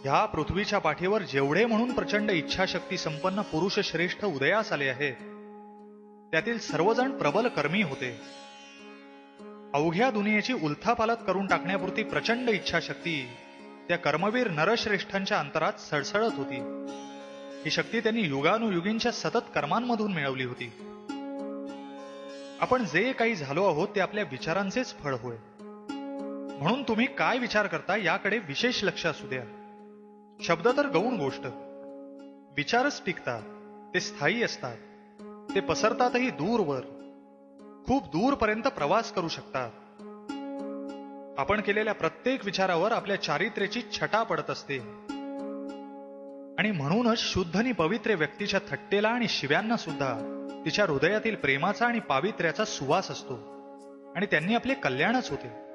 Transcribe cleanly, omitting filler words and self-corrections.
ह्या पृथ्वीच्या पाठीवर जेवढे म्हणून प्रचंड इच्छाशक्ती संपन्न पुरुष श्रेष्ठ उदयास आले आहेत, त्यातील सर्वजण प्रबल कर्मी होते. अवघ्या दुनियेची उलथापालत करून टाकण्यापुरती प्रचंड इच्छाशक्ती त्या कर्मवीर नरश्रेष्ठांच्या अंतरात सळसळत होती. ही शक्ती त्यांनी युगानुयुगींच्या सतत कर्मांमधून मिळवली होती. आपण जे काही झालो आहोत ते आपल्या विचारांचेच फळ होय. म्हणून तुम्ही काय विचार करता याकडे विशेष लक्ष असू द्या. शब्द तर गौण गोष्ट, विचारच टिकतात, ते स्थायी असतात, ते पसरतातही दूरवर, खूप दूरपर्यंत प्रवास करू शकतात. आपण केलेल्या प्रत्येक विचारावर आपल्या चारित्र्याची छटा पडत असते. आणि म्हणूनच शुद्ध आणि पवित्र व्यक्तीच्या थट्टेला आणि शिव्यांना सुद्धा तिच्या हृदयातील प्रेमाचा आणि पावित्र्याचा सुवास असतो आणि त्यांनी आपले कल्याणच होते.